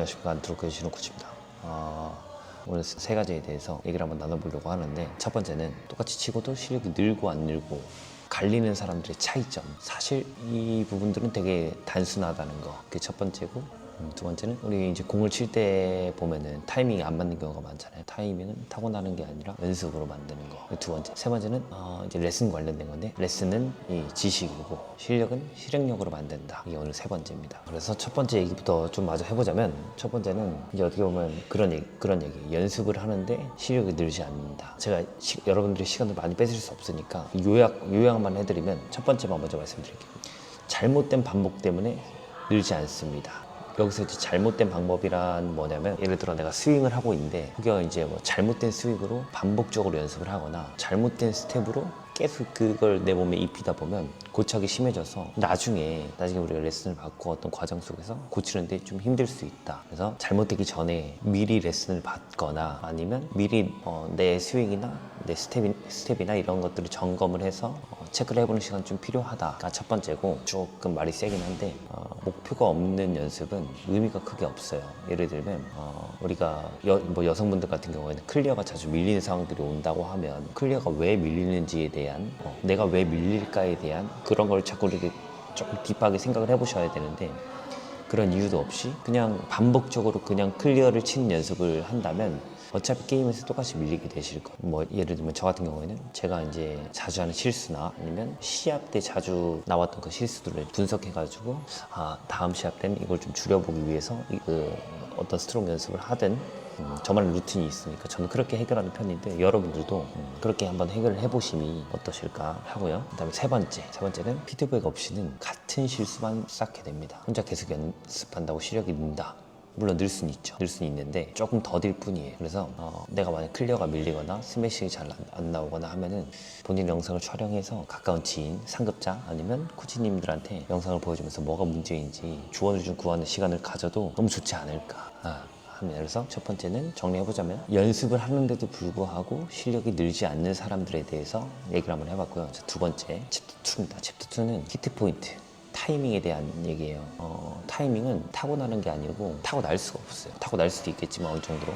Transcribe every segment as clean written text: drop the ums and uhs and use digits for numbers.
안녕하십니까. 안트로크시는 코치입니다. 오늘 세 가지에 대해서 얘기를 한번 나눠보려고 하는데, 첫 번째는 똑같이 치고도 실력이 늘고 안 늘고 갈리는 사람들의 차이점. 사실 이 부분들은 되게 단순하다는 거, 그게 첫 번째고, 두 번째는 우리 이제 공을 칠 때 보면은 타이밍이 안 맞는 경우가 많잖아요. 타이밍은 타고나는 게 아니라 연습으로 만드는 거. 두 번째. 세 번째는 이제 레슨 관련된 건데, 레슨은 이 지식이고 실력은 실행력으로 만든다. 이게 오늘 세 번째입니다. 그래서 첫 번째 얘기부터 좀 마저 해보자면, 첫 번째는 이제 어떻게 보면 그런 얘기. 연습을 하는데 실력이 늘지 않는다. 제가 여러분들의 시간을 많이 뺏을 수 없으니까 요약만 해드리면, 첫 번째만 먼저 말씀드릴게요. 잘못된 반복 때문에 늘지 않습니다. 여기서 이제 잘못된 방법이란 뭐냐면, 예를 들어 내가 스윙을 하고 있는데 그게 이제 뭐 잘못된 스윙으로 반복적으로 연습을 하거나 잘못된 스텝으로 계속 그걸 내 몸에 입히다 보면 고착이 심해져서 나중에 우리가 레슨을 받고 어떤 과정 속에서 고치는데 좀 힘들 수 있다. 그래서 잘못되기 전에 미리 레슨을 받거나, 아니면 미리 내 스윙이나 내 스텝이나 이런 것들을 점검을 해서 체크를 해보는 시간 좀 필요하다가 첫 번째고, 조금 말이 세긴 한데 목표가 없는 연습은 의미가 크게 없어요. 예를 들면 우리가 여성분들 같은 경우에는 클리어가 자주 밀리는 상황들이 온다고 하면, 클리어가 왜 밀리는지에 대한 내가 왜 밀릴까에 대한 그런 걸 자꾸 이렇게 조금 딥하게 생각을 해보셔야 되는데, 그런 이유도 없이 그냥 반복적으로 그냥 클리어를 치는 연습을 한다면 어차피 게임에서 똑같이 밀리게 되실 거예요. 뭐 예를 들면 저 같은 경우에는 제가 이제 자주 하는 실수나 아니면 시합 때 자주 나왔던 그 실수들을 분석해가지고, 다음 시합 때는 이걸 좀 줄여보기 위해서 어떤 스트로크 연습을 하든 저만의 루틴이 있으니까 저는 그렇게 해결하는 편인데, 여러분들도 그렇게 한번 해결을 해보심이 어떠실까 하고요. 그 다음에 세 번째는 피드백 없이는 같은 실수만 쌓게 됩니다. 혼자 계속 연습한다고 실력이 는다. 물론 늘 수는 있죠. 늘 수는 있는데 조금 더딜 뿐이에요. 그래서 내가 만약 클리어가 밀리거나 스매싱이 잘 안 나오거나 하면은 본인 영상을 촬영해서 가까운 지인, 상급자 아니면 코치님들한테 영상을 보여주면서 뭐가 문제인지 조언을 좀 구하는 시간을 가져도 너무 좋지 않을까 합니다. 그래서 첫 번째는 정리해보자면, 연습을 하는데도 불구하고 실력이 늘지 않는 사람들에 대해서 얘기를 한번 해봤고요. 두 번째, 챕터 2입니다. 챕터 2는 히트 포인트, 타이밍에 대한 얘기예요. 타이밍은 타고나는 게 아니고 타고날 수가 없어요. 타고날 수도 있겠지만 어느 정도로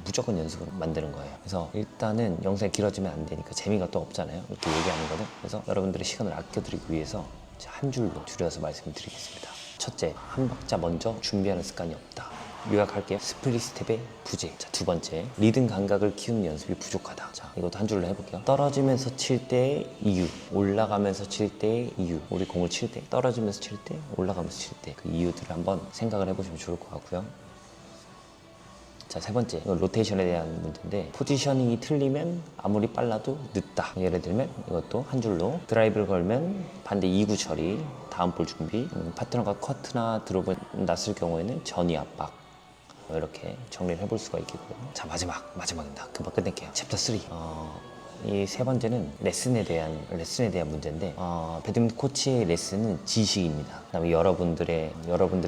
무조건 연습으로 만드는 거예요. 그래서 일단은 영상이 길어지면 안 되니까 재미가 또 없잖아요, 이렇게 얘기하는 거는. 그래서 여러분들의 시간을 아껴드리기 위해서 한 줄로 줄여서 말씀을 드리겠습니다. 첫째, 한 박자 먼저 준비하는 습관이 없다. 요약할게요. 스플릿 스텝의 부재. 자, 두 번째, 리듬 감각을 키우는 연습이 부족하다. 자, 이것도 한 줄로 해볼게요. 떨어지면서 칠 때의 이유, 올라가면서 칠 때의 이유. 우리 공을 칠 때 떨어지면서 칠 때, 올라가면서 칠 때 그 이유들을 한번 생각을 해보시면 좋을 것 같고요. 자, 세 번째, 이건 로테이션에 대한 문제인데, 포지셔닝이 틀리면 아무리 빨라도 늦다. 예를 들면 이것도 한 줄로, 드라이브를 걸면 반대 2구 처리, 다음 볼 준비, 파트너가 커트나 드롭을 났을 경우에는 전위 압박. 이렇게 정리를 해볼 수가 있겠고요. 자, 마지막입니다. 금방 끝낼게요. 챕터 3. 이 세 번째는 레슨에 대한 문제인데, 배드민턴 코치의 레슨은 지식입니다. 그다음에 여러분들의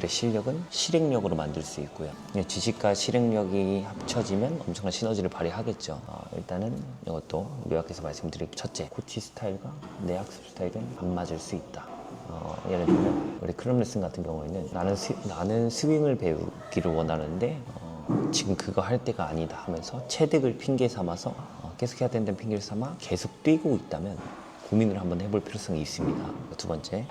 실력은 실행력으로 만들 수 있고요. 지식과 실행력이 합쳐지면 엄청난 시너지를 발휘하겠죠. 일단은 이것도 요약해서 말씀드릴게요. 첫째, 코치 스타일과 내 학습 스타일은 안 맞을 수 있다. 예를 들면 우리 클럽 레슨 같은 경우에는 나는 스윙을 배우기를 원하는데 지금 그거 할 때가 아니다 하면서 체득을 핑계 삼아서 계속 해야 된다는 핑계를 삼아 계속 뛰고 있다면 고민을 한번 해볼 필요성이 있습니다. 두 번째,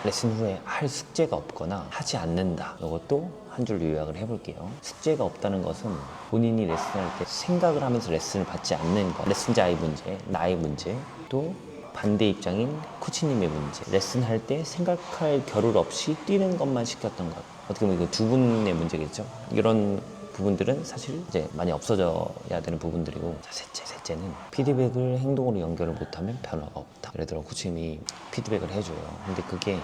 레슨 후에 할 숙제가 없거나 하지 않는다. 이것도 한 줄로 요약을 해볼게요. 숙제가 없다는 것은 본인이 레슨할 때 생각을 하면서 레슨을 받지 않는 것, 레슨자의 문제, 나의 문제, 또 반대 입장인 코치님의 문제. 레슨할 때 생각할 겨를 없이 뛰는 것만 시켰던 것. 어떻게 보면 이거 두 분의 문제겠죠. 이런 부분들은 사실 이제 많이 없어져야 되는 부분들이고. 자, 셋째는 피드백을 행동으로 연결을 못하면 변화가 없다. 예를 들어 코치님이 피드백을 해줘요. 근데 그게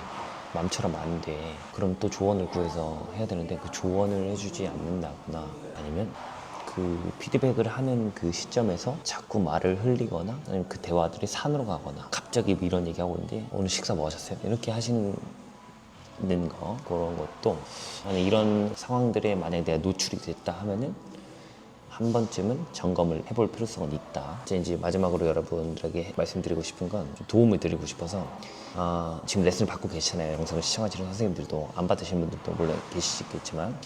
마음처럼 안 돼. 그럼 또 조언을 구해서 해야 되는데 그 조언을 해주지 않는다거나, 아니면 그 피드백을 하는 그 시점에서 자꾸 말을 흘리거나, 아니면 그 대화들이 산으로 가거나, 갑자기 이런 얘기하고 있는데 오늘 식사 뭐 하셨어요? 이렇게 하시는 거, 그런 것도, 만약 이런 상황들에 만약에 내가 노출이 됐다 하면은 한 번쯤은 점검을 해볼 필요성은 있다. 이제 마지막으로 여러분들에게 말씀드리고 싶은 건 좀 도움을 드리고 싶어서 지금 레슨을 받고 계시잖아요. 영상을 시청하시는 선생님들도 안 받으시는 분들도 물론 계시겠지만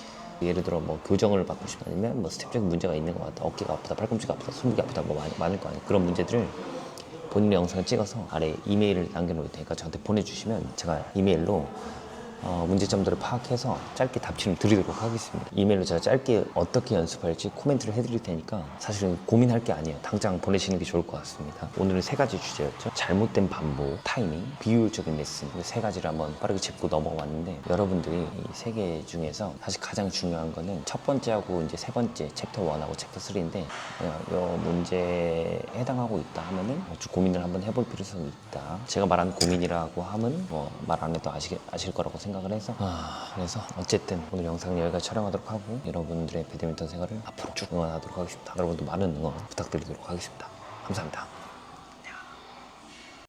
예를 들어 뭐 교정을 받고 싶다 아니면 뭐 스텝적인 문제가 있는 것 같다, 어깨가 아프다, 팔꿈치가 아프다, 손목이 아프다 뭐 많을 거 아니에요. 그런 문제들을 본인의 영상을 찍어서 아래 이메일을 남겨놓을 테니까 저한테 보내주시면 제가 이메일로 문제점들을 파악해서 짧게 답변을 드리도록 하겠습니다. 이메일로 제가 짧게 어떻게 연습할지 코멘트를 해드릴 테니까 사실은 고민할 게 아니에요. 당장 보내시는 게 좋을 것 같습니다. 오늘은 3가지 주제였죠. 잘못된 반복, 타이밍, 비효율적인 레슨, 이 3가지를 한번 빠르게 짚고 넘어왔는데 여러분들이 이 3개 중에서 사실 가장 중요한 거는 첫 번째하고 이제 3번째 챕터 1하고 챕터 3인데 이 문제에 해당하고 있다 하면은 좀 고민을 한번 해볼 필요성이 있다. 제가 말한 고민이라고 하면 뭐 말 안 해도 아실 거라고 생각을 해서 그래서 어쨌든 오늘 영상은 여기까지 촬영하도록 하고 여러분들의 배드민턴 생활을 앞으로 쭉 응원하도록 하겠습니다. 여러분도 많은 응원 부탁드리도록 하겠습니다. 감사합니다.